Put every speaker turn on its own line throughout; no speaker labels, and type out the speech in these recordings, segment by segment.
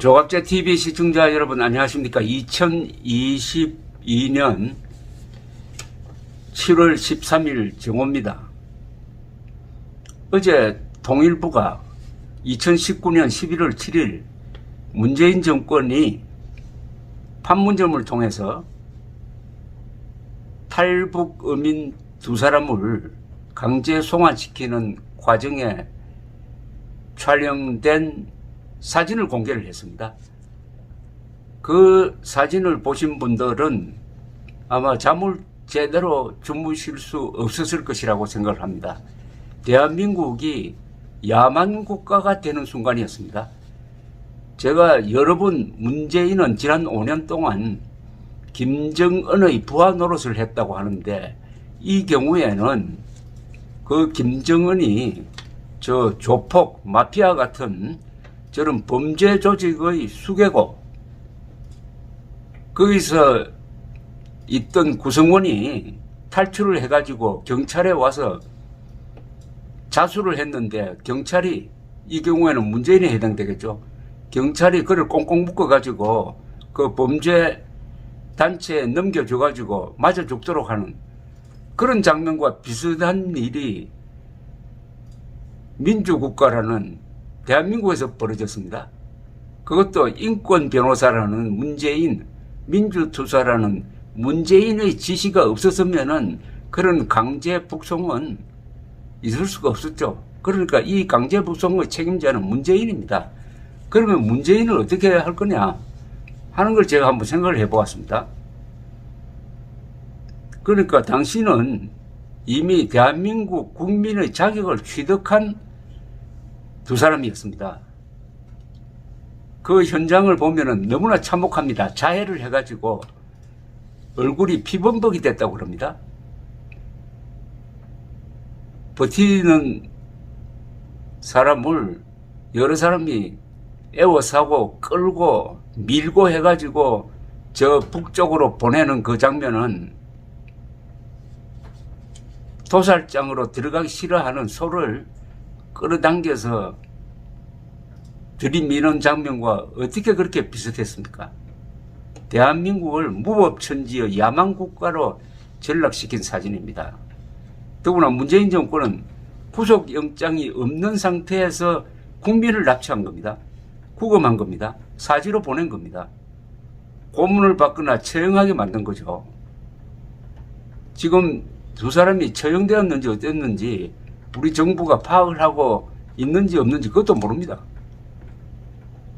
조갑제 TV 시청자 여러분 안녕하십니까? 2022년 7월 13일 정오입니다. 어제 통일부가 2019년 11월 7일 문재인 정권이 판문점을 통해서 탈북 어민 두 사람을 강제 송환시키는 과정에 촬영된 사진을 공개를 했습니다. 그 사진을 보신 분들은 아마 잠을 제대로 주무실 수 없었을 것이라고 생각을 합니다. 대한민국이 야만 국가가 되는 순간이었습니다. 제가 여러 번 문재인은 지난 5년 동안 김정은의 부하 노릇을 했다고 하는데, 이 경우에는 그 김정은이 저 조폭, 마피아 같은 저런 범죄 조직의 수괴고, 거기서 있던 구성원이 탈출을 해가지고 경찰에 와서 자수를 했는데, 경찰이, 이 경우에는 문재인에 해당되겠죠. 경찰이 그를 꽁꽁 묶어가지고 그 범죄 단체에 넘겨줘가지고 맞아 죽도록 하는 그런 장면과 비슷한 일이 민주국가라는 대한민국에서 벌어졌습니다. 그것도 인권 변호사라는 문재인, 민주투사라는 문재인의 지시가 없었으면은 그런 강제 북송은 있을 수가 없었죠. 그러니까 이 강제 북송의 책임자는 문재인입니다. 그러면 문재인을 어떻게 할 거냐 하는 걸 제가 한번 생각을 해보았습니다. 그러니까 당신은 이미 대한민국 국민의 자격을 취득한 두 사람이었습니다. 그 현장을 보면은 너무나 참혹합니다. 자해를 해가지고 얼굴이 피범벅이 됐다고 그럽니다. 버티는 사람을 여러 사람이 에워싸고 끌고 밀고 해가지고 저 북쪽으로 보내는 그 장면은 도살장으로 들어가기 싫어하는 소를 끌어당겨서 들이미는 장면과 어떻게 그렇게 비슷했습니까? 대한민국을 무법천지의 야만국가로 전락시킨 사진입니다. 더구나 문재인 정권은 구속영장이 없는 상태에서 국민을 납치한 겁니다. 구금한 겁니다. 사지로 보낸 겁니다. 고문을 받거나 처형하게 만든 거죠. 지금 두 사람이 처형되었는지 어땠는지 우리 정부가 파악을 하고 있는지 없는지 그것도 모릅니다.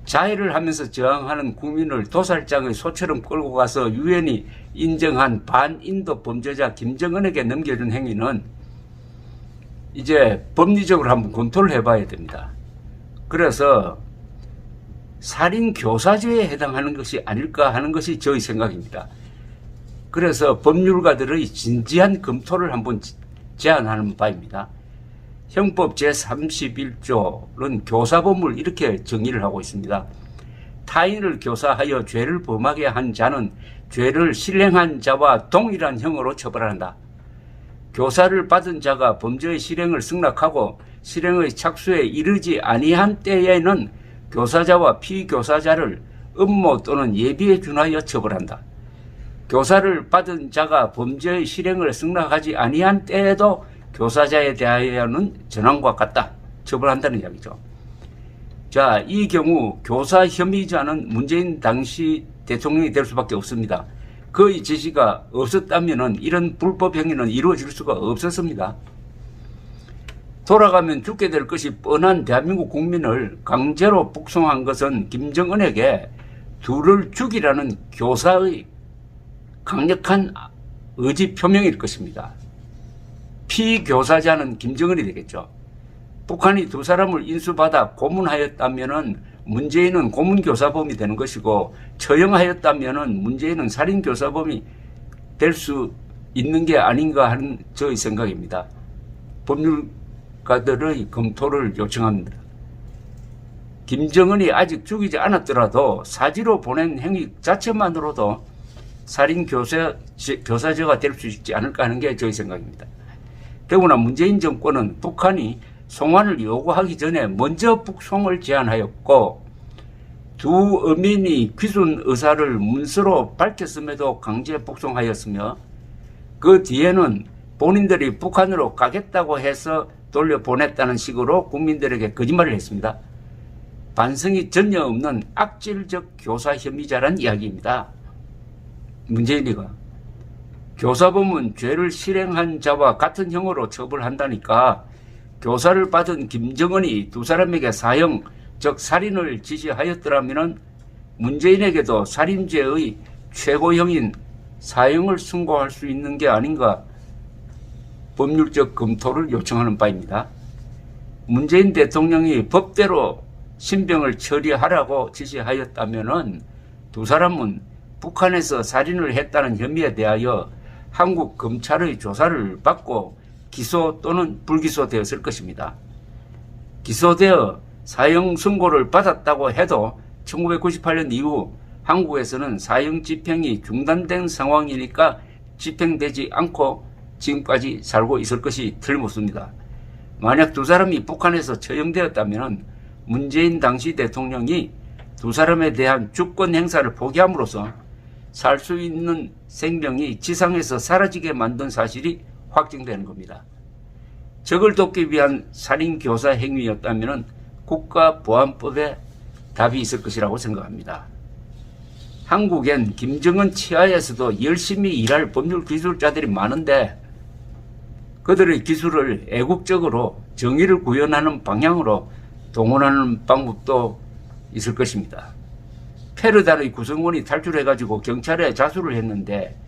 자해를 하면서 저항하는 국민을 도살장의 소처럼 끌고 가서 유엔이 인정한 반인도 범죄자 김정은에게 넘겨준 행위는 이제 법리적으로 한번 검토를 해봐야 됩니다. 그래서 살인교사죄에 해당하는 것이 아닐까 하는 것이 저의 생각입니다. 그래서 법률가들의 진지한 검토를 한번 제안하는 바입니다. 형법 제31조는 교사범을 이렇게 정의를 하고 있습니다. 타인을 교사하여 죄를 범하게 한 자는 죄를 실행한 자와 동일한 형으로 처벌한다. 교사를 받은 자가 범죄의 실행을 승낙하고 실행의 착수에 이르지 아니한 때에는 교사자와 피교사자를 음모 또는 예비에 준하여 처벌한다. 교사를 받은 자가 범죄의 실행을 승낙하지 아니한 때에도 교사자에 대하여는 전환과 같다. 처벌한다는 이야기죠. 자, 이 경우 교사 혐의자는 문재인 당시 대통령이 될 수밖에 없습니다. 그의 지시가 없었다면 이런 불법 행위는 이루어질 수가 없었습니다. 돌아가면 죽게 될 것이 뻔한 대한민국 국민을 강제로 북송한 것은 김정은에게 둘을 죽이라는 교사의 강력한 의지 표명일 것입니다. 피교사자는 김정은이 되겠죠. 북한이 두 사람을 인수받아 고문하였다면 문재인은 고문교사범이 되는 것이고, 처형하였다면 문재인은 살인교사범이 될 수 있는 게 아닌가 하는 저의 생각입니다. 법률가들의 검토를 요청합니다. 김정은이 아직 죽이지 않았더라도 사지로 보낸 행위 자체만으로도 살인교사죄가 될 수 있지 않을까 하는 게 저의 생각입니다. 더구나 문재인 정권은 북한이 송환을 요구하기 전에 먼저 북송을 제안하였고, 두 어민이 귀순 의사를 문서로 밝혔음에도 강제 복송하였으며 그 뒤에는 본인들이 북한으로 가겠다고 해서 돌려보냈다는 식으로 국민들에게 거짓말을 했습니다. 반성이 전혀 없는 악질적 교사 혐의자란 이야기입니다. 문재인이가 교사범은 죄를 실행한 자와 같은 형으로 처벌한다니까 교사를 받은 김정은이 두 사람에게 사형, 즉 살인을 지시하였더라면 문재인에게도 살인죄의 최고형인 사형을 선고할 수 있는 게 아닌가 법률적 검토를 요청하는 바입니다. 문재인 대통령이 법대로 신병을 처리하라고 지시하였다면 두 사람은 북한에서 살인을 했다는 혐의에 대하여 한국 검찰의 조사를 받고 기소 또는 불기소되었을 것입니다. 기소되어 사형 선고를 받았다고 해도 1998년 이후 한국에서는 사형 집행이 중단된 상황이니까 집행되지 않고 지금까지 살고 있을 것이 틀림없습니다. 만약 두 사람이 북한에서 처형되었다면 문재인 당시 대통령이 두 사람에 대한 주권 행사를 포기함으로써 살 수 있는 생명이 지상에서 사라지게 만든 사실이 확정되는 겁니다. 적을 돕기 위한 살인교사 행위였다면 국가보안법에 답이 있을 것이라고 생각합니다. 한국엔 김정은 치하에서도 열심히 일할 법률 기술자들이 많은데 그들의 기술을 애국적으로 정의를 구현하는 방향으로 동원하는 방법도 있을 것입니다. 페르단의 구성원이 탈출해가지고 경찰에 자수를 했는데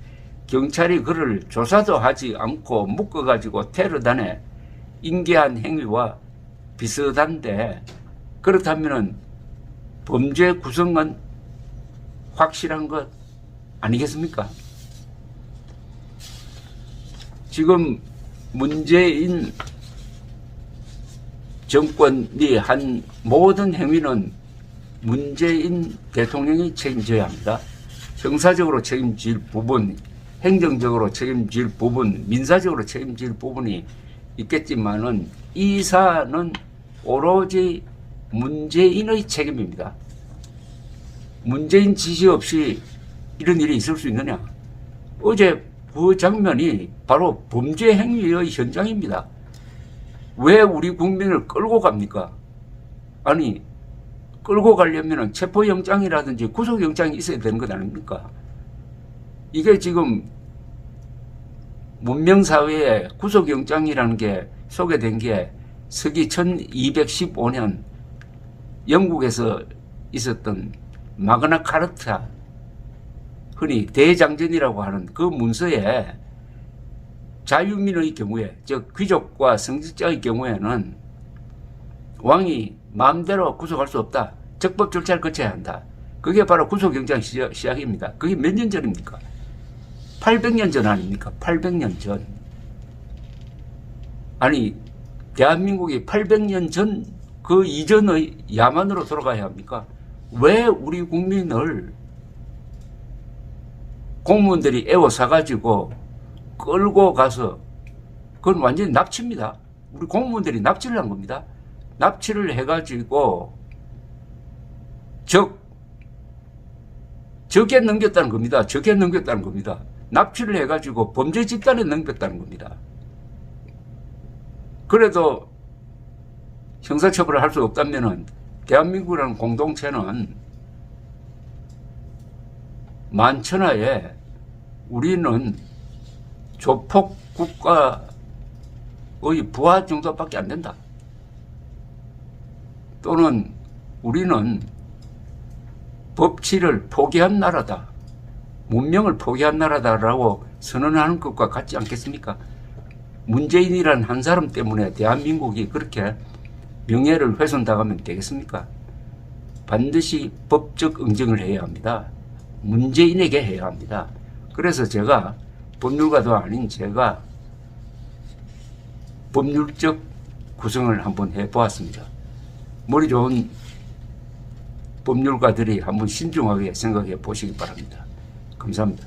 경찰이 그를 조사도 하지 않고 묶어가지고 테러단에 인계한 행위와 비슷한데 그렇다면 범죄 구성은 확실한 것 아니겠습니까? 지금 문재인 정권이 한 모든 행위는 문재인 대통령이 책임져야 합니다. 형사적으로 책임질 부분, 행정적으로 책임질 부분, 민사적으로 책임질 부분이 있겠지만은 이 사안은 오로지 문재인의 책임입니다. 문재인 지시 없이 이런 일이 있을 수 있느냐? 어제 그 장면이 바로 범죄 행위의 현장입니다. 왜 우리 국민을 끌고 갑니까? 아니, 끌고 가려면 체포영장이라든지 구속영장이 있어야 되는 것 아닙니까? 이게 지금 문명사회에 구속영장이라는 게 소개된 게 서기 1215년 영국에서 있었던 마그나 카르타, 흔히 대장전이라고 하는 그 문서에 자유민의 경우에, 즉 귀족과 성직자의 경우에는 왕이 마음대로 구속할 수 없다. 적법 절차를 거쳐야 한다. 그게 바로 구속영장 시작입니다. 그게 몇 년 전입니까? 800년 전 아닙니까? 800년 전. 아니, 대한민국이 800년 전 그 이전의 야만으로 돌아가야 합니까? 왜 우리 국민을 공무원들이 애워사가지고 끌고 가서, 그건 완전히 납치입니다. 우리 공무원들이 납치를 한 겁니다. 납치를 해가지고 적에 넘겼다는 겁니다. 적에 넘겼다는 겁니다. 납치를 해가지고 범죄 집단에 넘겼다는 겁니다. 그래도 형사처벌을 할 수 없다면은 대한민국이라는 공동체는 만천하에 우리는 조폭 국가의 부하 정도밖에 안 된다. 또는 우리는 법치를 포기한 나라다. 문명을 포기한 나라다라고 선언하는 것과 같지 않겠습니까? 문재인이라는 한 사람 때문에 대한민국이 그렇게 명예를 훼손당하면 되겠습니까? 반드시 법적 응징을 해야 합니다. 문재인에게 해야 합니다. 그래서 제가 법률가도 아닌 제가 법률적 구성을 한번 해보았습니다. 머리 좋은 법률가들이 한번 신중하게 생각해 보시기 바랍니다. 감사합니다.